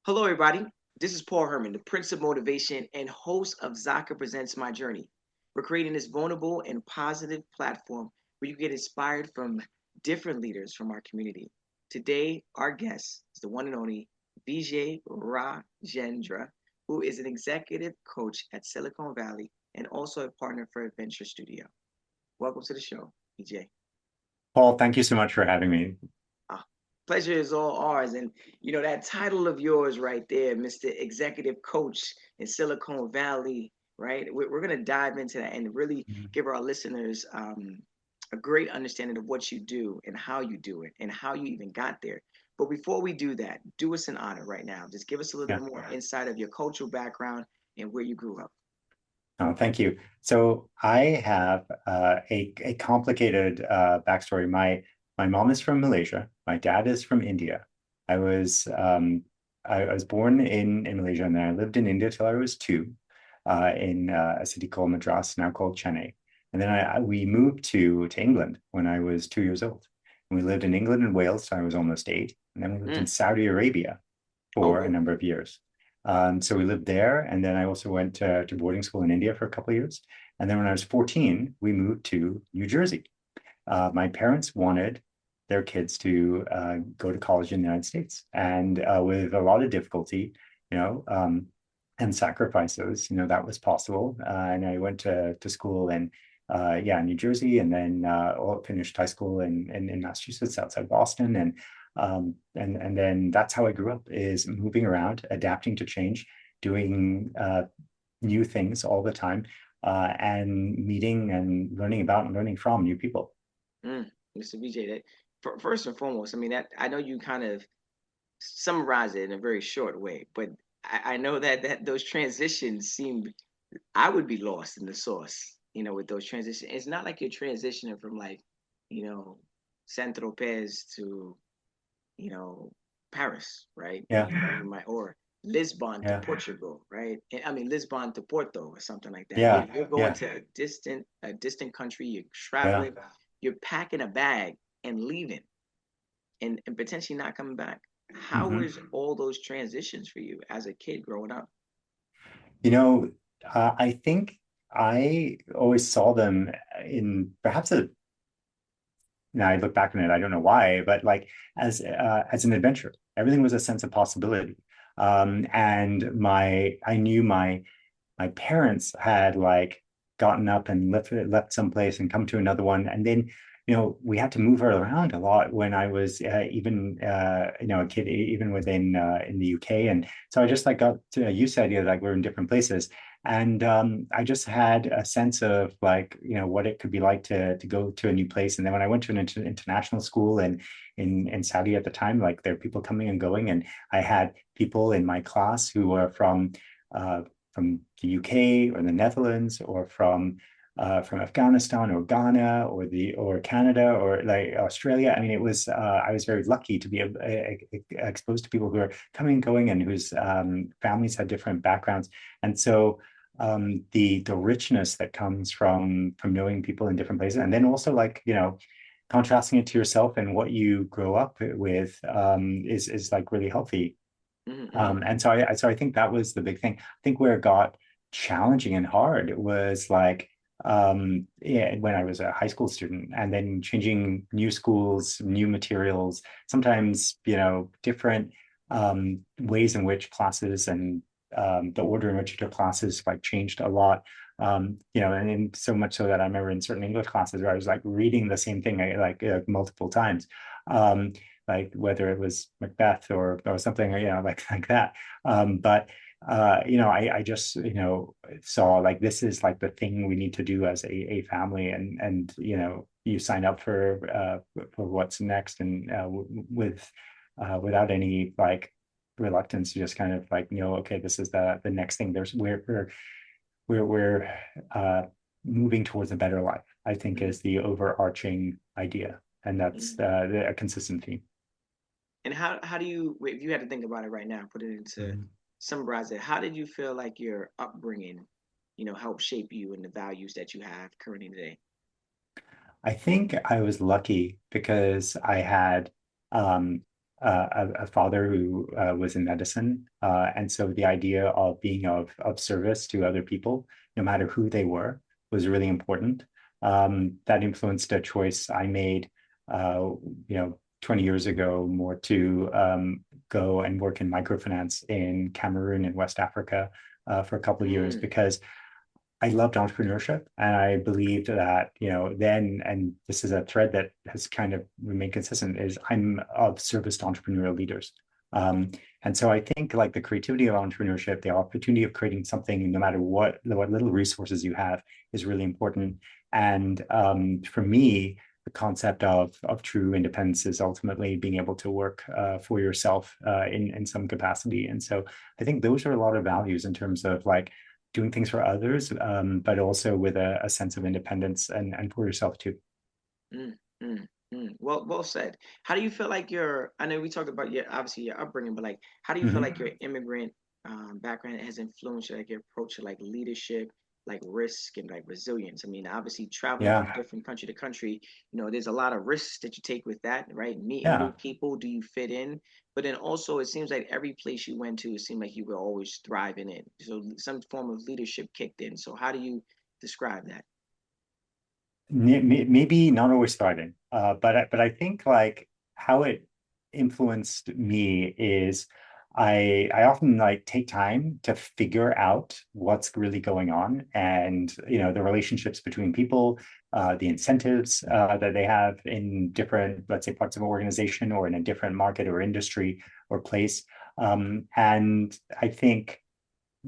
Hello, everybody. This is Paul Herman, the Prince of Motivation and host of Zaka Presents My Journey. We're creating this vulnerable and positive platform where you get inspired from different leaders from our community. Today, our guest is the one and only Vijay Rajendra, who is an executive coach at Silicon Valley and also a partner for Adventure Studio. Welcome to the show, Vijay. Paul, thank you so much for having me. Ah, pleasure is all ours. And that title of yours right there, Mr. Executive Coach in Silicon Valley, right? We're going to dive into that and really Mhm. give our listeners a great understanding of what you do and how you do it and how you even got there. But before we do that, do us an honor right now. Just give us a little Yeah. bit more insight of your cultural background and where you grew up. Oh, thank you. So I have a complicated backstory. My mom is from Malaysia. My dad is from India. I was I was born in Malaysia, and then I lived in India till I was two, in a city called Madras, now called Chennai. And then we moved to England when I was 2 years old. And we lived in England and Wales till I was almost eight. And then we lived in Mm, Saudi Arabia for a okay. number of years. So we lived there, and then I also went to boarding school in India for a couple of years. And then when I was 14, we moved to New Jersey. My parents wanted their kids to go to college in the United States, and with a lot of difficulty, you know, and sacrifices, that was possible. And I went to school in New Jersey, and then finished high school in Massachusetts, outside Boston, and then that's how I grew up, is moving around, adapting to change, doing new things all the time, and meeting and learning about and learning from new people. Mm, Mr. VJ, first and foremost, I mean that I know you kind of summarize it in a very short way, but I know that those transitions seem I would be lost in the sauce, with those transitions. It's not like you're transitioning from like, you know, Saint Tropez to, you know, Paris, right? Yeah, Or Lisbon to yeah, Portugal, right? I mean Lisbon to Porto or something like that. yeah, You're going yeah, to a distant country. You're yeah. traveling. You're packing a bag and leaving, and potentially not coming back. How Hmm. was all those transitions for you as a kid growing up? You know, I think I always saw them in perhaps a now I look back on it, I don't know why, but like as an adventure. Everything was a sense of possibility. And I knew my parents had like gotten up and left someplace and come to another one, and then we had to move her around a lot when I was even a kid, even within in the UK. And so I just like got to used to the idea like we're in different places. And I just had a sense of like what it could be like to go to a new place. And then when I went to an international school in Saudi at the time, like there are people coming and going, and I had people in my class who were uh, from the UK or the Netherlands, or from Afghanistan or Ghana or Canada or like Australia. I mean, it was I was very lucky to be exposed to people who are coming and going, and whose families had different backgrounds. And so the richness that comes from knowing people in different places, and then also like contrasting it to yourself and what you grow up with, is like really healthy. Mm-hmm. And so I think that was the big thing. I think where it got challenging and hard was like yeah, when I was a high school student, and then changing new schools, new materials, sometimes different ways in which classes and the order in which you took classes like changed a lot. And so much so that I remember in certain English classes where I was like reading the same thing multiple times. Um, like whether it was Macbeth or something, like that. But I just saw like this is like the thing we need to do as a family, and you sign up for what's next, and without any like reluctance, you just kind of like okay, this is the next thing. We're uh, moving towards a better life, I think, Mm-hmm. is the overarching idea, and that's Mm-hmm. a consistent theme. And how do you, if you had to think about it right now, put it into Mhm. summarize it, how did you feel like your upbringing, helped shape you and the values that you have currently today? I think I was lucky because I had a father who was in medicine, and so the idea of being of service to other people, no matter who they were, was really important. That influenced a choice I made, you know, 20 years ago, more to go and work in microfinance in Cameroon in West Africa for a couple of years Mm, because I loved entrepreneurship, and I believed that, you know, then, and this is a thread that has kind of remained consistent, is I'm of service to entrepreneurial leaders. Um, and so I think like the creativity of entrepreneurship, the opportunity of creating something, no matter what little resources you have, is really important. And for me, the concept of true independence is ultimately being able to work for yourself in some capacity. And so I think those are a lot of values in terms of like doing things for others, but also with a sense of independence and for yourself too. mm, mm, well said. How do you feel like your, I know we talked about your, obviously your upbringing, but like, how do you feel like Mm-hmm. your immigrant background has influenced your, like your approach to like leadership, like risk and like resilience? I mean, obviously traveling from Yeah, different country to country, you know, there's a lot of risks that you take with that, right? Meeting new yeah. people, do you fit in? But then also, it seems like every place you went to, it seemed like you were always thriving in. So some form of leadership kicked in. So how do you describe that? Maybe not always starting, but I think like how it influenced me is I often like take time to figure out what's really going on, and you know, the relationships between people, the incentives that they have in different, let's say, parts of an organization or in a different market or industry or place. And I think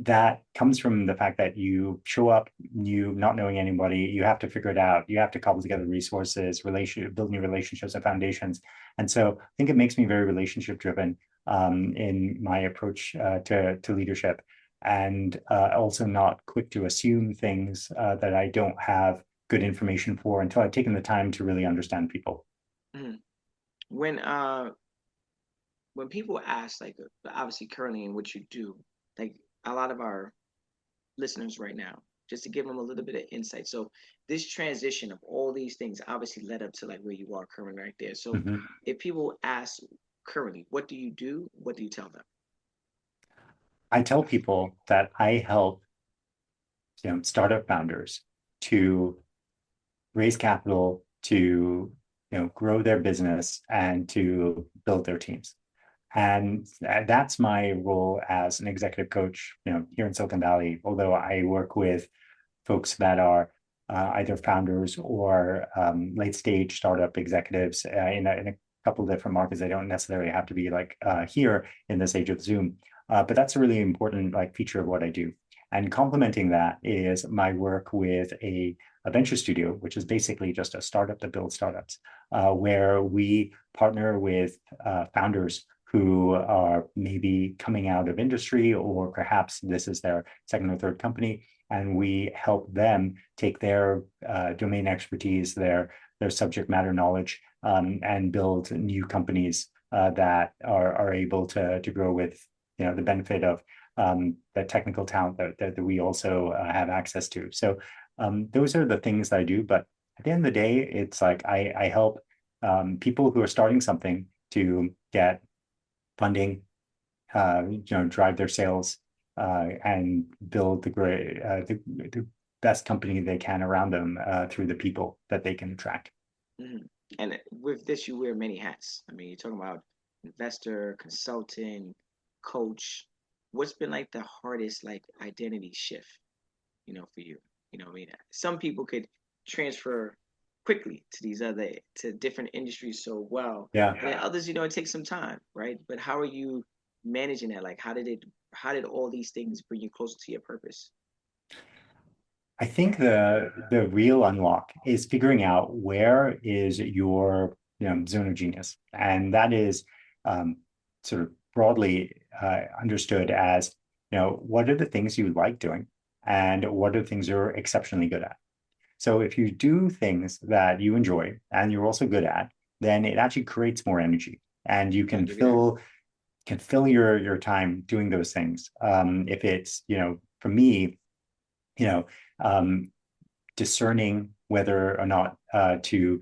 that comes from the fact that you show up, you not knowing anybody, you have to figure it out, you have to cobble together resources, build new relationships and foundations. And so I think it makes me very relationship driven in my approach to leadership, and also not quick to assume things that I don't have good information for until I've taken the time to really understand people. Mhm. When people ask, like, obviously currently in what you do, like a lot of our listeners right now, just to give them a little bit of insight. So this transition of all these things obviously led up to like where you are currently right there. So Mhm. if people ask currently, what do you do? What do you tell them? I tell people that I help, you know, startup founders to raise capital, to, you know, grow their business and to build their teams. And that's my role as an executive coach, you know, here in Silicon Valley. Although I work with folks that are either founders or late stage startup executives in a couple of different markets. They don't necessarily have to be like here in this age of Zoom, but that's a really important like feature of what I do. And complementing that is my work with a venture studio, which is basically just a startup that builds startups, where we partner with founders who are maybe coming out of industry, or perhaps this is their second or third company, and we help them take their domain expertise, their subject matter knowledge, and build new companies that are able to grow with, you know, the benefit of the technical talent that we also have access to. So those are the things that I do. But at the end of the day, it's like I help people who are starting something to get funding, you know, drive their sales, and build the best company they can around them through the people that they can attract. Mhm. And with this, you wear many hats. I mean, you're talking about investor, consultant, coach. What's been like the hardest like identity shift, you know, for you? You know, I mean, some people could transfer quickly to these other to different industries so well, Yeah. and then others, you know, it takes some time, right? But how are you managing that? Like, how did all these things bring you closer to your purpose? I think the real unlock is figuring out where is your, you know, zone of genius, and that is sort of broadly understood as, you know, what are the things you like doing, and what are the things you're exceptionally good at. So if you do things that you enjoy and you're also good at, then it actually creates more energy, and you I'll give you that. can fill your time doing those things. If it's, you know, for me, you know, um, discerning whether or not to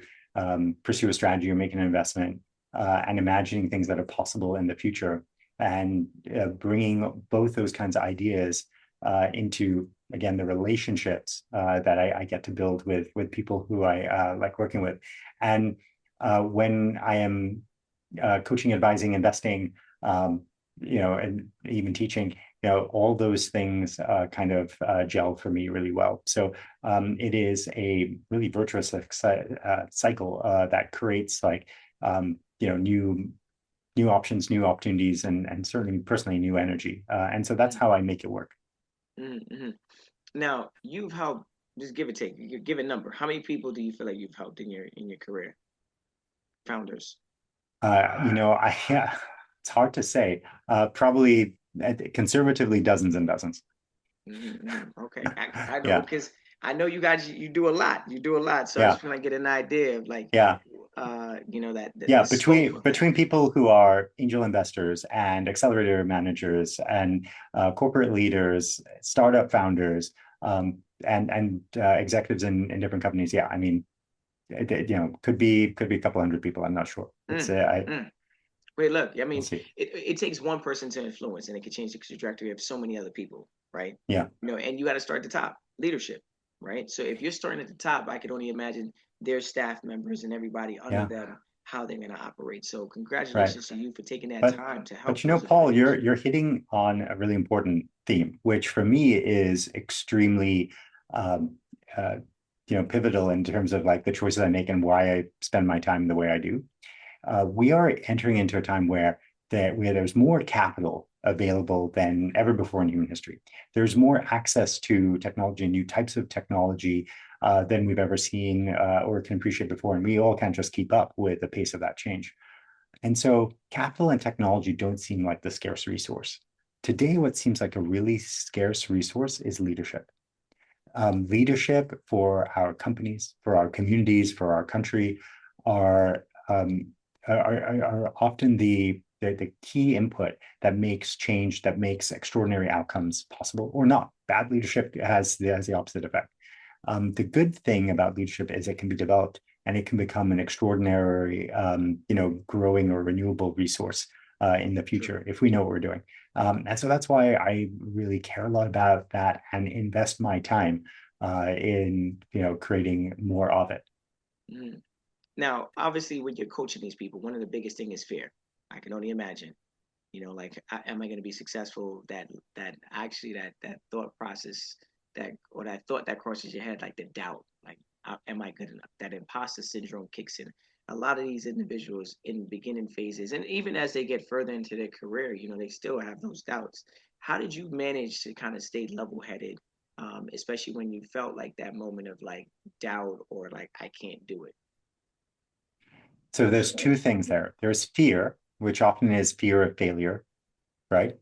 pursue a strategy or make an investment, and imagining things that are possible in the future, and bringing both those kinds of ideas into, again, the relationships that I get to build with people who I like working with. And when I am coaching, advising, investing, and even teaching, all those things kind of gel for me really well. So it is a really virtuous cycle that creates like new options, new opportunities, and certainly personally new energy. And so that's how I make it work. Mm-hmm. Now, you've helped, just give or take, you give a number. How many people do you feel like you've helped in your career? Founders. Yeah, it's hard to say. Probably conservatively dozens and dozens. Okay, I know Yeah, because I know you guys you do a lot. You do a lot, so I yeah, just want to get an idea of like, yeah. that Yeah, the scope between of that. between people who are angel investors and accelerator managers and corporate leaders, startup founders, and executives in different companies. Yeah, I mean, could be a couple hundred people. I'm not sure. It's Mm, I mm. Wait, look, I We'll mean, see. it takes one person to influence, and it can change the trajectory of so many other people, right? Yeah, And you got to start at the top, leadership, right? So if you're starting at the top, I could only imagine their staff members and everybody under yeah, them how they're going to operate. So right. congratulations to you for taking that But time to but help those Paul, individuals. you're hitting on a really important theme, which for me is extremely um, uh, pivotal in terms of like the choices I make and why I spend my time the way I do. We are entering into a time where there's more capital available than ever before in human history. There's more access to technology and new types of technology than we've ever seen or can appreciate before, and we all can't just keep up with the pace of that change. And so capital and technology don't seem like the scarce resource. Today, what seems like a really scarce resource is leadership. Leadership for our companies, for our communities, for our country are are often the key input that makes change, that makes extraordinary outcomes possible or not. Bad leadership has the opposite effect. The good thing about leadership is it can be developed and it can become an extraordinary, growing or renewable resource in the True. future if we know what we're doing. And so that's why I really care a lot about that and invest my time in creating more of it. Mm. Now, obviously, when you're coaching these people, one of the biggest thing is fear. I can only imagine. Like, am I going to be successful? That actually that thought process or that thought that crosses your head, like the doubt, like, am I good enough? That imposter syndrome kicks in. A lot of these individuals in beginning phases, and even as they get further into their career, they still have those doubts. How did you manage to kind of stay level headed, especially when you felt like that moment of like doubt or like I can't do it? So there's two things there. There's fear, which often is fear of failure, right?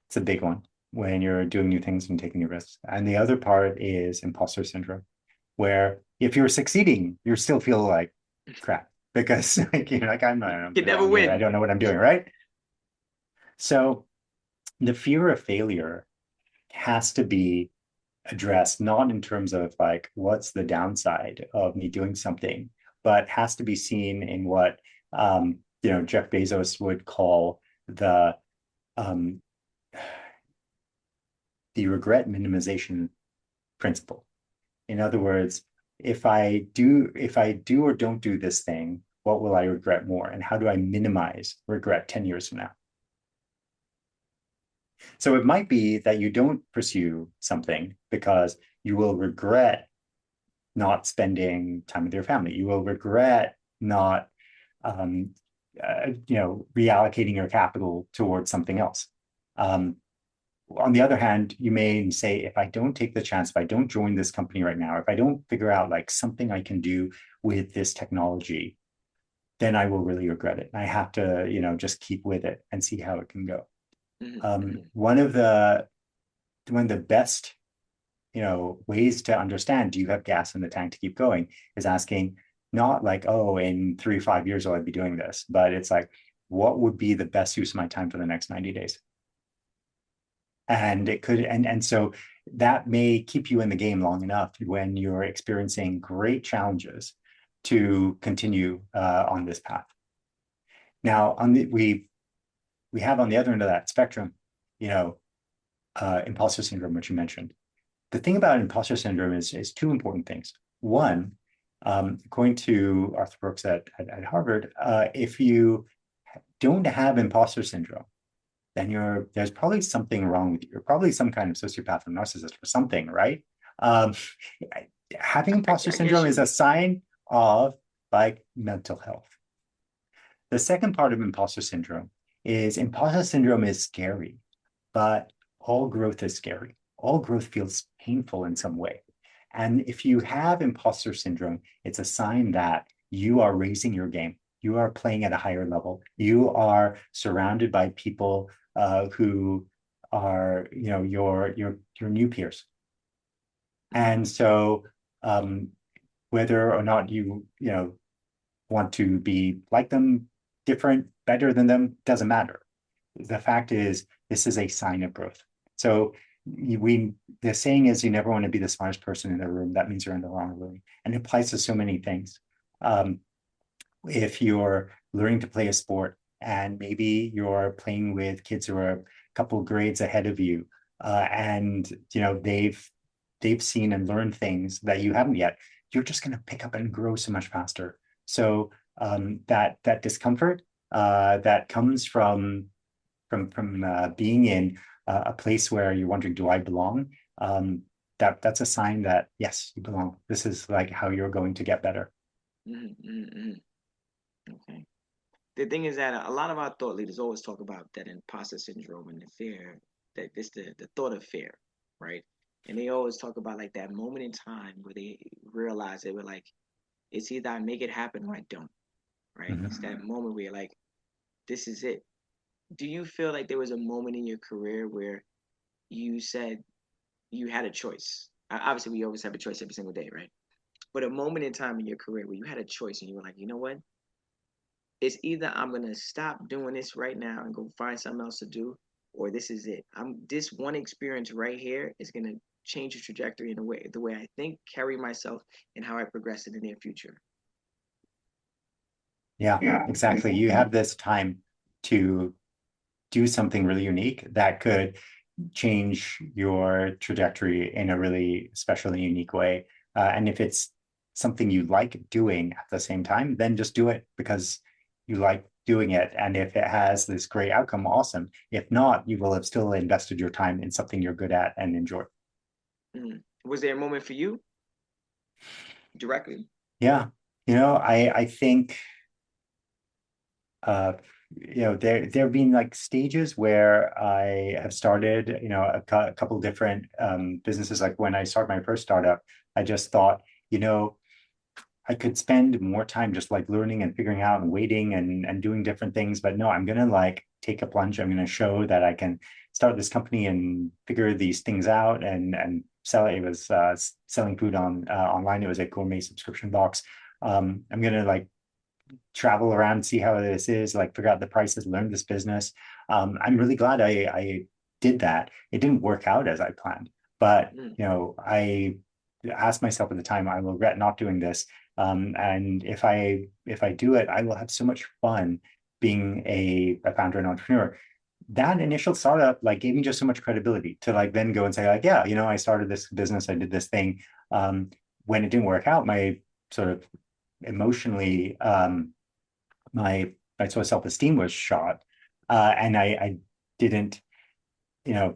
It's a big one when you're doing new things and taking new risks. And the other part is imposter syndrome, where if you're succeeding, you still feel like crap because like, you're like I'm You not can never belong here. I win. don't know what I'm doing, right? So the fear of failure has to be addressed not in terms of like what's the downside of me doing something, but has to be seen in what Jeff Bezos would call um, the regret minimization principle. In other words, if I do or don't do this thing, what will I regret more? And how do I minimize regret 10 years from now? So it might be that you don't pursue something because you will regret not spending time with your family. You will regret not, um, reallocating your capital towards something else. Um, on the other hand, you may say, if I don't take the chance, if I don't join this company right now, if I don't figure out like something I can do with this technology, then I will really regret it. I have to, just keep with it and see how it can go. Mm-hmm, mm-hmm, One of the best, ways to understand, do you have gas in the tank to keep going, is asking not like, oh, in 3 or 5 years will I be doing this, but it's like, what would be the best use of my time for the next 90 days? And it could, and so that may keep you in the game long enough when you're experiencing great challenges to continue on this path. Now, we have on the other end of that spectrum, you know, imposter syndrome, which you mentioned. The thing about imposter syndrome is two important things. One, according to Arthur Brooks at Harvard, if you don't have imposter syndrome, then there's probably something wrong with you. You're probably some kind of sociopath or narcissist or something, right? Um, Having imposter I guess syndrome you. is a sign of like mental health. The second part of imposter syndrome is scary, but all growth is scary. All growth feels painful in some way. And if you have imposter syndrome, it's a sign that you are raising your game. You are playing at a higher level. You are surrounded by people who are, your new peers. Mm-hmm. And so, um, whether or not you want to be like them, different, better than them, doesn't matter. The fact is, this is a sign of growth. So we the saying is you never want to be the smartest person in the room. That means you're in the wrong room. And it applies to so many things. Um, if you're learning to play a sport and maybe you're playing with kids who are a couple grades ahead of you, and they've seen and learned things that you haven't yet, you're just going to pick up and grow so much faster. So that discomfort that comes from being in a place where you're wondering, do I belong? That's a sign that yes, you belong. This is like how you're going to get better. Mm-hmm. Mm-hmm. Okay. The thing is that a lot of our thought leaders always talk about that imposter syndrome and the fear, that this the thought of fear, right? And they always talk about like that moment in time where they realize they were like, it's either I make it happen or I don't, right? It's Mhm. that moment where you're like, this is it. Do you feel like there was a moment in your career where you said you had a choice? Obviously, we always have a choice every single day, right? But a moment in time in your career where you had a choice and you were like, you know what? It's either I'm gonna stop doing this right now and go find something else to do, or this is it. I'm this one experience right here is gonna change the trajectory in the way I think, carry myself, and how I progress in the near future. Yeah, exactly. You have this time to do something really unique that could change your trajectory in a really special and unique way. And if it's something you like doing at the same time, then just do it because you like doing it. And if it has this great outcome, awesome. If not, you will have still invested your time in something you're good at and enjoy. Was there a moment for you directly? Yeah. I think uh, there have been like stages where I have started, a couple different businesses. Like when I started my first startup, I just thought, you know, I could spend more time just like learning and figuring out and waiting and doing different things. But no, I'm gonna like take a plunge. I'm gonna show that I can start this company and figure these things out and sell it. It was selling food online. It was a gourmet subscription box. I'm gonna like travel around, see how this is, like figure out the prices, learn this business. I'm really glad I did that. It didn't work out as I planned, but Mm, I asked myself at the time, I will regret not doing this. And if I do it, I will have so much fun being a founder and entrepreneur. That initial startup like gave me just so much credibility to like then go and say like, yeah, I started this business, I did this thing. When it didn't work out, my sort of emotionally my sort of self-esteem was shot, and I didn't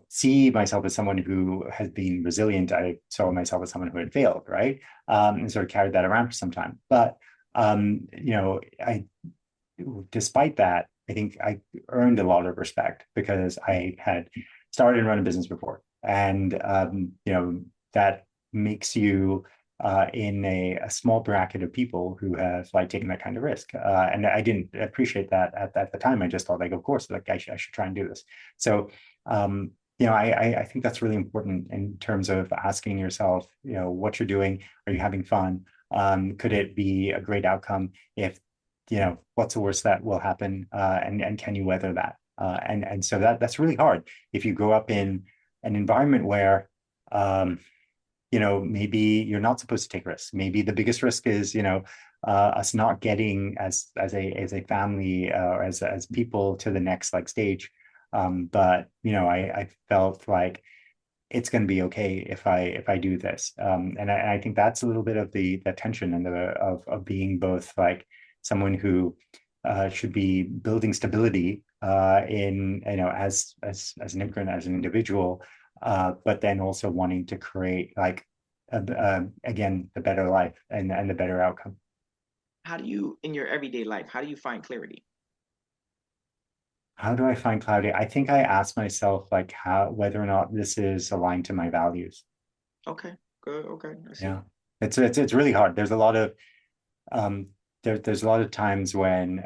see myself as someone who has been resilient. I saw myself as someone who had failed, right? And sort of carried that around for some time. But I despite that, I think I earned a lot of respect because I had started and run a business before, and that makes you in a small bracket of people who have like taken that kind of risk. And I didn't appreciate that at the time. I just thought like, of course, like I should try and do this. So I think that's really important in terms of asking yourself, what you're doing. Are you having fun? Could it be a great outcome if what's the worst that will happen, and can you weather that? And so that's really hard if you grow up in an environment where maybe you're not supposed to take risks. Maybe the biggest risk is us not getting as a family or as people to the next like stage. But I felt like it's going to be okay if I do this. And I think that's a little bit of the tension and of being both like someone who should be building stability in as an immigrant, as an individual, but then also wanting to create like again the better life and the better outcome. How do you, in your everyday life, how do you find clarity? How do I find clarity? I think I ask myself like how whether or not this is aligned to my values. Okay, good. Okay, I see. Yeah. It's really hard. There's a lot of um there's a lot of times when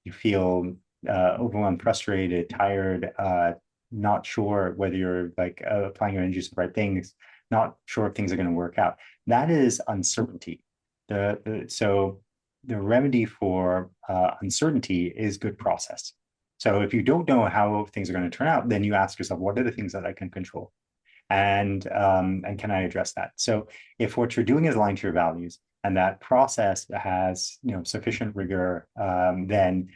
you feel overwhelmed, frustrated, tired, not sure whether you're like applying your energies to the right things, not sure if things are going to work out. That is uncertainty. So the remedy for uncertainty is good process. So if you don't know how things are going to turn out, then you ask yourself, what are the things that I can control? And can I address that? So if what you're doing is aligned to your values and that process has sufficient rigor, then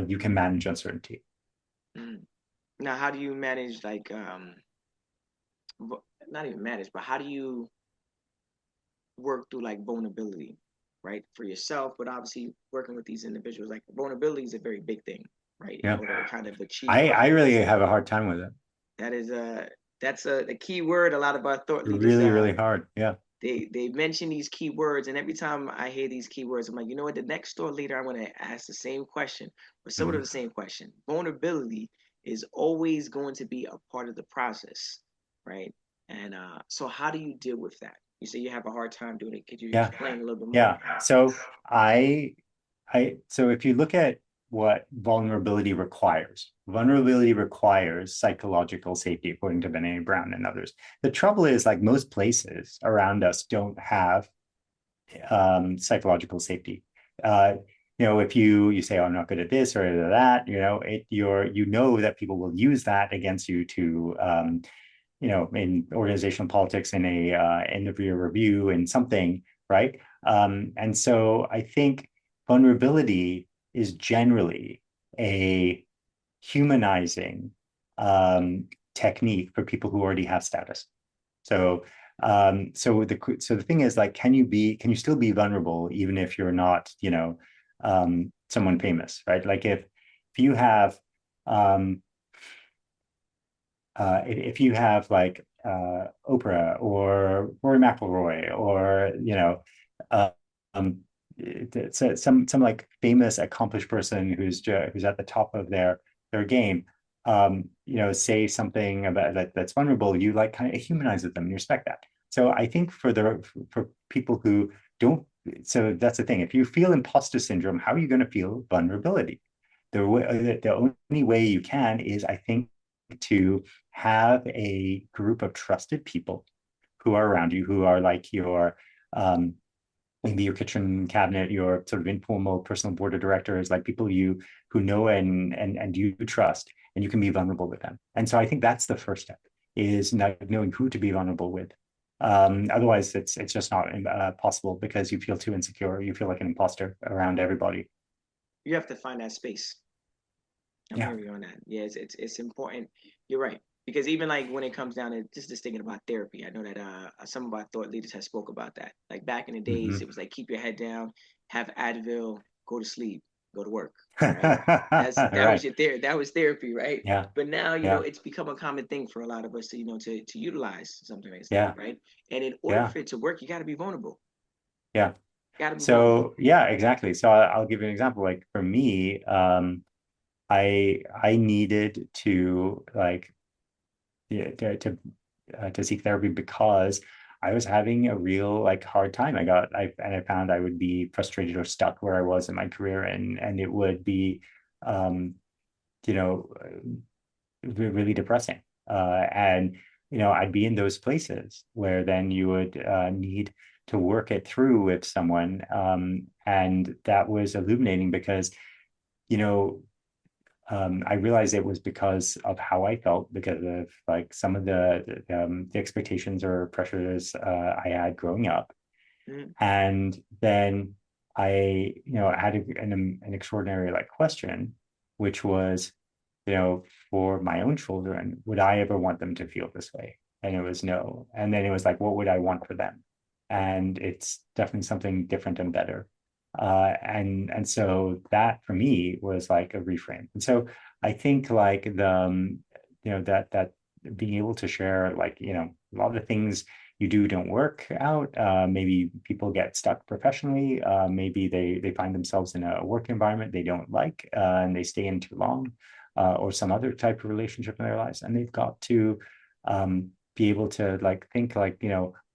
you can manage uncertainty. Mm. Now, how do you manage like not even manage, but how do you work through like vulnerability, right, for yourself? But obviously, working with these individuals, like vulnerability is a very big thing, right, in Yeah, order to kind of achieve I really greatness. have a hard time with it. That is a key word. A lot of our thought leaders Really, really hard. Yeah. they mention these key words, and every time I hear these key words, I'm like, you know what? The next thought leader, I'm going to ask the same question, or somewhat of Mhm. the same question. Vulnerability is always going to be a part of the process, right? And so, how do you deal with that? You say you have a hard time doing it. Could you Yeah. explain a little bit more? Yeah. So I so if you look at what vulnerability requires psychological safety, according to Brené Brown and others. The trouble is, like most places around us don't have psychological safety. Uh, if you say, "Oh, I'm not good at this or that," you know that people will use that against you to in organizational politics, in a end of year review, in something, right? And so I think vulnerability is generally a humanizing technique for people who already have status. So so the thing is, like, can you still be vulnerable even if you're not someone famous, right? Like if you have um if you have like Oprah or Rory McIlroy or uh, um, it's some like famous accomplished person who's at the top of their game, say something about that's vulnerable, you like kind of humanize them and you respect that. So I think for people who don't, so that's the thing. If you feel imposter syndrome, how are you going to feel vulnerability? The only way you can is, I think, to have a group of trusted people who are around you, who are like your maybe your kitchen cabinet, your sort of informal personal board of directors, like people who know and you trust, and you can be vulnerable with them. And so I think that's the first step, is knowing who to be vulnerable with. Otherwise, it's just not possible, because you feel too insecure, you feel like an imposter around everybody. You have to find that space. I'm Yeah. hearing you on that. Yeah, it's important. You're right, because even like when it comes down to just thinking about therapy, I know that some of our thought leaders have spoke about that. Like back in the days, Mm-hmm. it was like keep your head down, have Advil, go to sleep, go to work, right? That was Right. your therapy. That was therapy, right? Yeah. But now Yeah. it's become a common thing for a lot of us to to utilize something like that, Yeah. right? And in order Yeah. for it to work, you got to be vulnerable. Yeah. Got to be vulnerable. So yeah, exactly. So I'll give you an example. Like for me, I needed to like yeah, to seek therapy because I was having a real like hard time. I found I would be frustrated or stuck where I was in my career, and it would be um, you know really depressing. And I'd be in those places where then you would need to work it through with someone, and that was illuminating because you know I realized it was because of how I felt, because of like some of the expectations or pressures I had growing up. Mm. And then had an extraordinary like question, which was, for my own children, would I ever want them to feel this way? And it was no. And then it was like, what would I want for them? And it's definitely something different and better. And so that for me was like a reframe. And so I think like that being able to share like, a lot of the things you do don't work out. Maybe people get stuck professionally. Maybe they find themselves in a work environment they don't like, and they stay in too long, or some other type of relationship in their lives, and they've got to be able to like think like,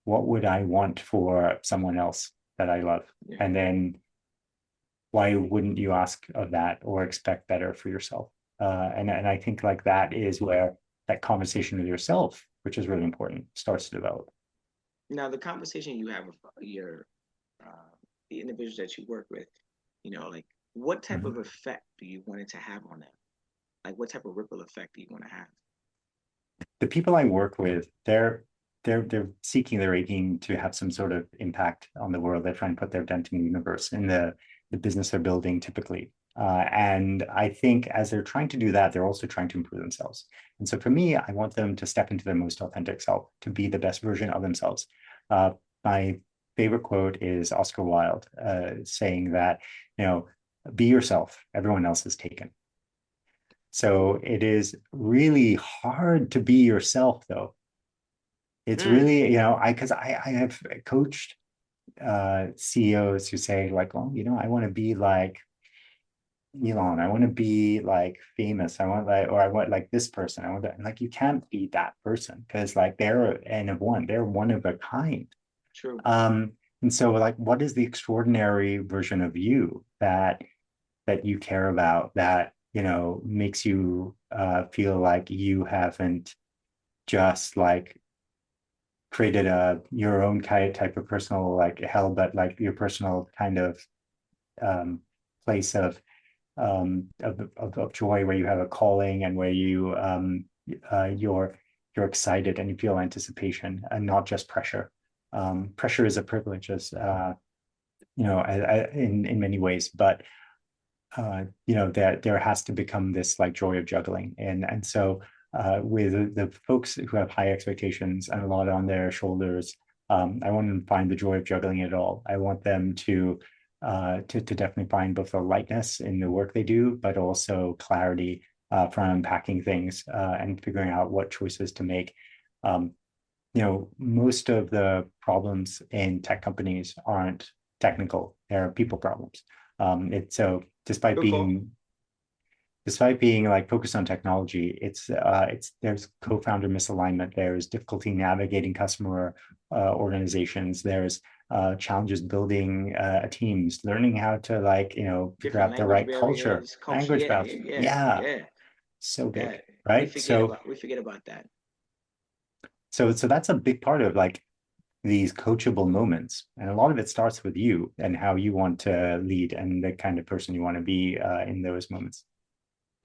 what would I want for someone else that I love, Yeah. and then why wouldn't you ask of that or expect better for yourself? And I think like that is where that conversation with yourself, which is really important, starts to develop. Now, the conversation you have with your uh, the individuals that you work with, like what type Mhm. of effect do you want it to have on them? Like, what type of ripple effect do you want to have? The people I work with, they're seeking, they're aching to have some sort of impact on the world. They're trying to put their dent in the universe in the business they're building typically. And I think as they're trying to do that, they're also trying to improve themselves. And so for me, I want them to step into their most authentic self, to be the best version of themselves. My favorite quote is Oscar Wilde saying that, be yourself, everyone else is taken. So it is really hard to be yourself, though. It's Mm, really, because I have coached CEOs who say like, oh, I want to be like Elon, I want to be like famous, I want like, or I want like this person, I want that. And like, you can't be that person because like they're N of one, they're one of a kind. true. Um, and so like, what is the extraordinary version of you that you care about, that makes you feel like you haven't just like created your own kind of type of personal like hell, but like your personal kind of um place of joy, where you have a calling, and where you're excited and you feel anticipation and not just pressure. Pressure is a privilege, as in many ways, but that there has to become this like joy of juggling. And so with the folks who have high expectations and a lot on their shoulders, I want them to find the joy of juggling it all. I want them to definitely find both the lightness in the work they do, but also clarity from unpacking things and figuring out what choices to make. Um, Most of the problems in tech companies aren't technical; they're people problems. It's so despite Good call. being like focused on technology, it's there's co-founder misalignment, there's difficulty navigating customer organizations, there's challenges building teams, learning how to like figure Different out the language right culture, barriers, culture. language Yeah, barriers. yeah, Yeah, yeah, so yeah. big, right? We forget about that. So that's a big part of like these coachable moments. And a lot of it starts with you and how you want to lead and the kind of person you want to be in those moments.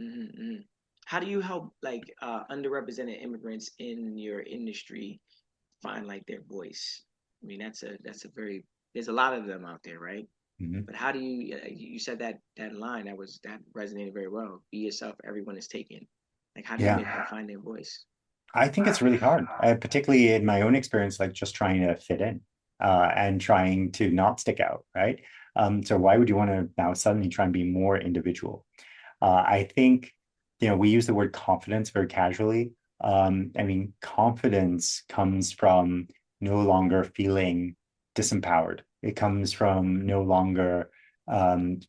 Mm-hmm. How do you help like underrepresented immigrants in your industry find like their voice? I mean, that's a very there's a lot of them out there, right? Mm-hmm. But how do you said that line that resonated very well. Be yourself, everyone is taken. Like, how do you Yeah, make them find their voice? I think it's really hard, particularly in my own experience, like just trying to fit in and trying to not stick out, right? So why would you want to now suddenly try and be more individual? I think, we use the word confidence very casually. I mean, confidence comes from no longer feeling disempowered. It comes from no longer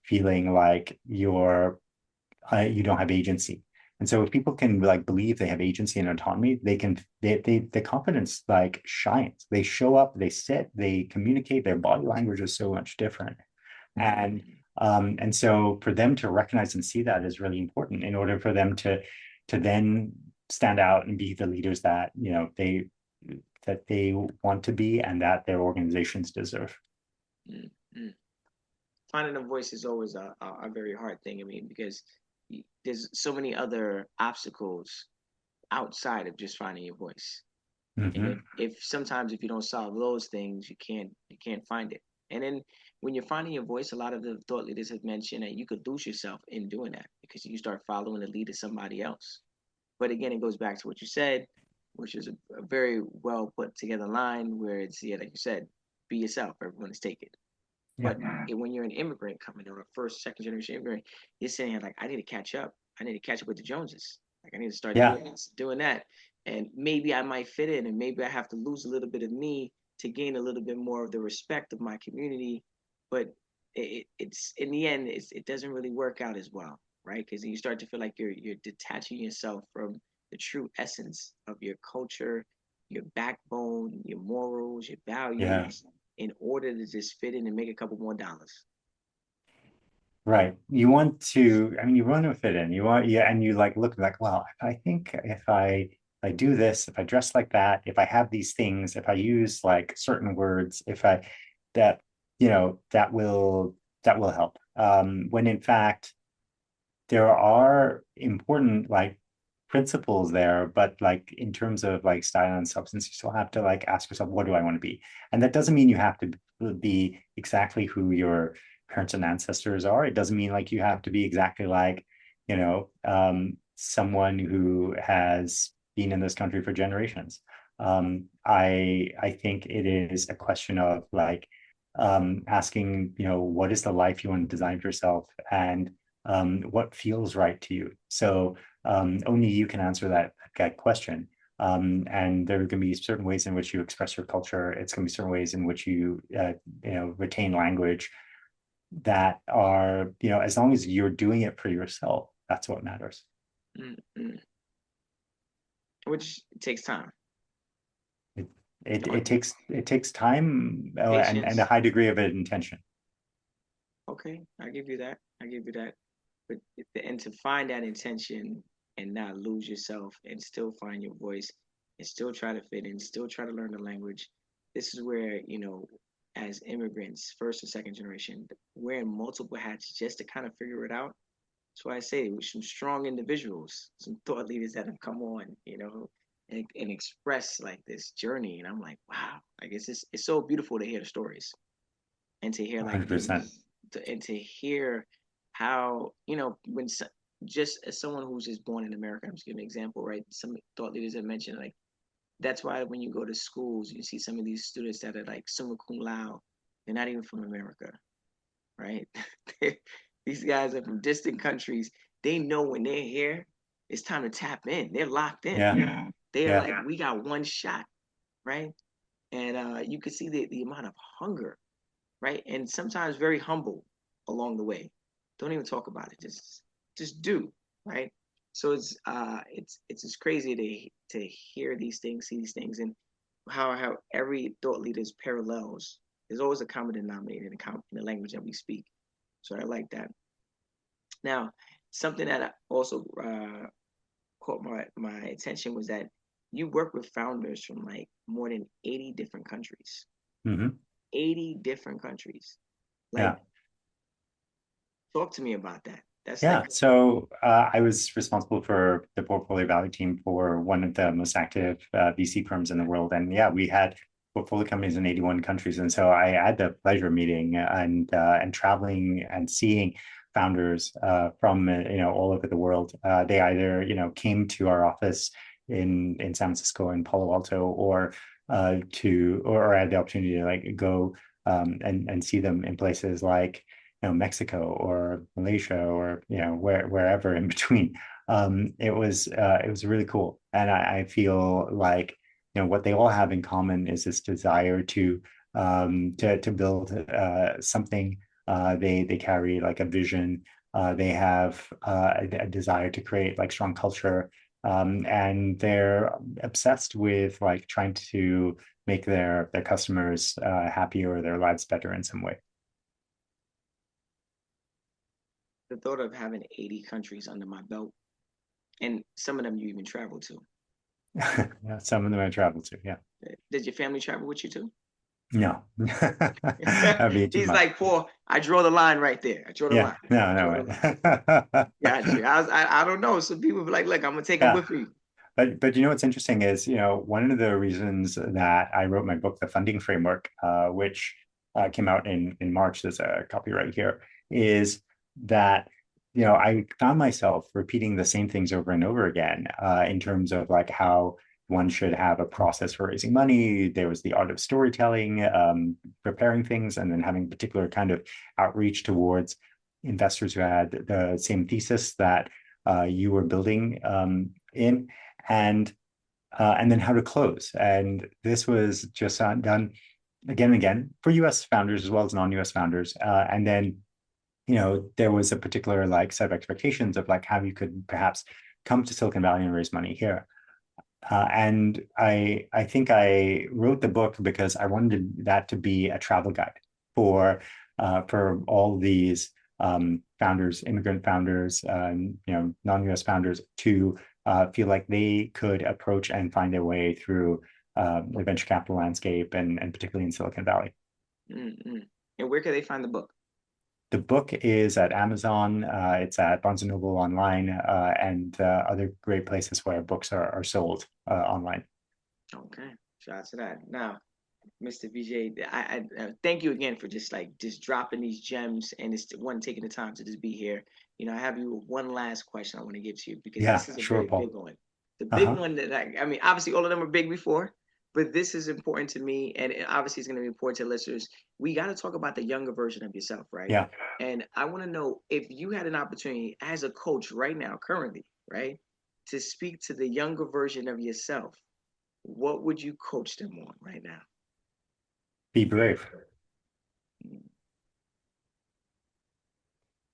feeling like you don't have agency. And so if people can like believe they have agency and autonomy, the confidence like shines. They show up, they sit, they communicate, their body language is so much different. And so for them to recognize and see that is really important in order for them to then stand out and be the leaders that they want to be and that their organizations deserve. Mm-hmm. Finding a voice is always a very hard thing. I mean, because there's so many other obstacles outside of just finding your voice. And Mm-hmm. if sometimes if you don't solve those things, you can't find it. And then when you're finding your voice, a lot of the thought leaders have mentioned that you could lose yourself in doing that because you start following the lead of somebody else. But again, it goes back to what you said, which is a very well put together line where it's, yeah, like you said, be yourself. Everyone is taken. Yeah. But when you're an immigrant coming or a first, second generation immigrant, you're saying like, I need to catch up. I need to catch up with the Joneses. Like I need to start Yeah. doing this, doing that, and maybe I might fit in, and maybe I have to lose a little bit of me to gain a little bit more of the respect of my community. But it's in the end, it doesn't really work out as well, right? Because you start to feel like you're detaching yourself from the true essence of your culture, your backbone, your morals, your Yeah. values, in order to just fit in and make a couple more dollars. Right. You want to, I mean, you want to fit in. You want, yeah, and you like look like, well, I think if I do this, if I dress like that, if I have these things, if I use like certain words, if I that, that will help. When in fact there are important like principles there, but like in terms of like style and substance, you still have to like ask yourself, what do I want to be? And that doesn't mean you have to be exactly who your parents and ancestors are. It doesn't mean like you have to be exactly like, someone who has been in this country for generations. I think it is a question of like asking, what is the life you want to design for yourself, and what feels right to you. So only you can answer that question. And there are going to be certain ways in which you express your culture. It's going to be certain ways in which retain language that are, as long as you're doing it for yourself, that's what matters. Mm-hmm. Which takes time. It, it takes time, and a Patience. high degree of intention. Okay, I give you that. I give you that. But and to find that intention and not lose yourself and still find your voice and still try to fit in, still try to learn the language. This is where, as immigrants, first and second generation, wearing multiple hats just to kind of figure it out. That's why I say with some strong individuals, some thought leaders that have come on, and express like this journey. And I'm like, wow, like it's so beautiful to hear the stories and to hear like 100%. and to hear how when just as someone who's just born in America, I'm just giving an example, right? Some thought leaders have mentioned like that's why when you go to schools, you see some of these students that are like summa cum laude. They're not even from America, right? These guys are from distant countries. They know when they're here, it's time to tap in. They're locked in. Yeah. They're Yeah. like, we got one shot, right? And you can see the amount of hunger, right? And sometimes very humble along the way. Don't even talk about it. Just do, right? So it's just crazy to hear these things, see these things, and how every thought leader's parallels. There's always a common denominator in the language that we speak. So I like that. Now, something that also caught my attention was that you work with founders from like more than 80 different countries. Hmm. 80 different countries. Like, Yeah. talk to me about that. That's like, Yeah. So I was responsible for the portfolio value team for one of the most active VC firms in the world. And yeah, we had portfolio companies in 81 countries. And so I had the pleasure of meeting and traveling and seeing founders from all over the world. They either came to our office in San Francisco and Palo Alto, or had the opportunity to like go and see them in places like Mexico or Malaysia or wherever in between. It was really cool, and I feel like what they all have in common is this desire to build something. They carry like a vision. They have a desire to create like strong culture, and they're obsessed with like trying to make their customers happier or their lives better in some way. the thought of having 80 countries under my belt, and some of them you even travel to. Yeah, some of them I travel to. Yeah. Did your family travel with you too? No. That'd be too He's much. like, Paul, I draw the line right there. I draw the Yeah. line. No, I draw the line. no. Got you. I don't know. Some people be like, look, I'm gonna take them Yeah. with me. But what's interesting is, one of the reasons that I wrote my book, The Funding Framework, which came out in March. There's a copy right here. Is that I found myself repeating the same things over and over again in terms of like how one should have a process for raising money. There was the art of storytelling, preparing things, and then having particular kind of outreach towards investors who had the same thesis that you were building in, and then how to close. And this was just done again and again for U.S. founders as well as non-U.S. founders. And then there was a particular like set of expectations of like how you could perhaps come to Silicon Valley and raise money here. And I think I wrote the book because I wanted that to be a travel guide for all these founders, immigrant founders, non-US founders to feel like they could approach and find their way through the venture capital landscape and particularly in Silicon Valley. Mm-hmm. And where can they find the book? The book is at Amazon. It's at Barnes & Noble online and other great places where books are sold online. Okay, shout out to that. Now, Mr. Vijay, I thank you again for just dropping these gems and it's one taking the time to just be here. I have you one last question I want to give to you because Yeah, this is a sure, very Paul. big one. The big Uh-huh. one that I mean, obviously all of them are big before, but this is important to me, and obviously it's going to be important to listeners. We got to talk about the younger version of yourself, right? Yeah. And I want to know if you had an opportunity as a coach right now, currently, right, to speak to the younger version of yourself, what would you coach them on right now? Be brave.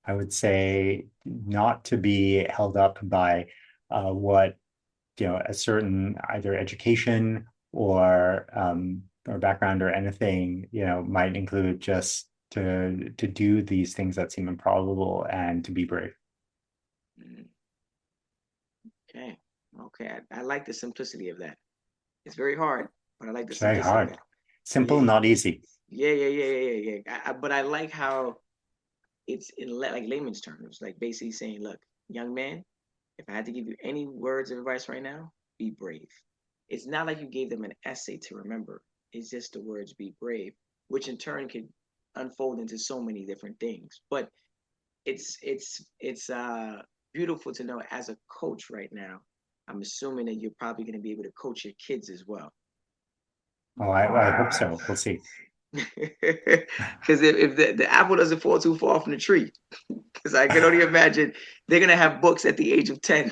I would say not to be held up by what a certain either education or background or anything might include, just to do these things that seem improbable and to be brave. Mm, okay, okay, I like the simplicity of that. It's very hard, but I like the It's very simplicity of hard. that. Simple, Yeah, not easy. yeah, yeah, yeah, yeah, yeah. Yeah. But I like how it's in like layman's terms, like basically saying, look, young man, if I had to give you any words of advice right now, be brave. It's not like you gave them an essay to remember. It's just the words be brave, which in turn could unfold into so many different things. But it's beautiful to know as a coach right now. I'm assuming that you're probably going to be able to coach your kids as well. Oh, I hope so. We'll see. Because if the apple doesn't fall too far from the tree, because I can only imagine they're gonna have books at the age of 10.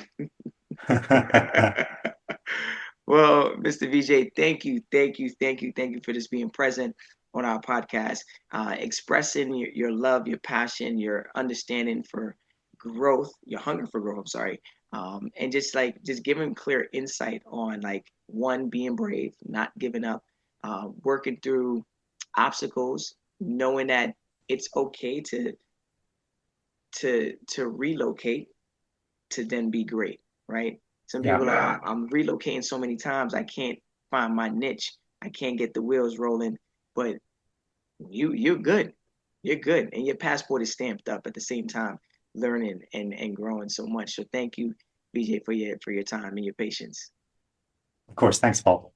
Well, Mr. VJ, thank you, thank you, thank you, thank you for just being present on our podcast, expressing your love, your passion, your understanding for growth, your hunger for growth. I'm sorry, and just giving clear insight on like one being brave, not giving up, working through obstacles, knowing that it's okay to relocate to then be great, right? Some Yeah. people are, I'm relocating so many times, I can't find my niche. I can't get the wheels rolling, but you're good. You're good. And your passport is stamped up at the same time, learning and growing so much. So thank you, BJ, for your time and your patience. Of course. Thanks, Paul.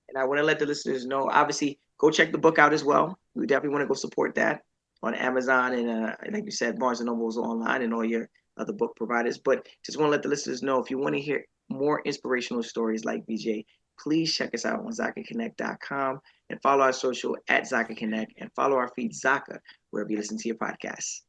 And I want to let the listeners know, obviously, go check the book out as well. We definitely want to go support that on Amazon and like you said, Barnes and Noble's online and all your other book providers. But just want to let the listeners know if you want to hear more inspirational stories like BJ, please check us out on ZakaConnect.com and follow our social at Zaka Connect and follow our feed Zaka wherever you listen to your podcasts.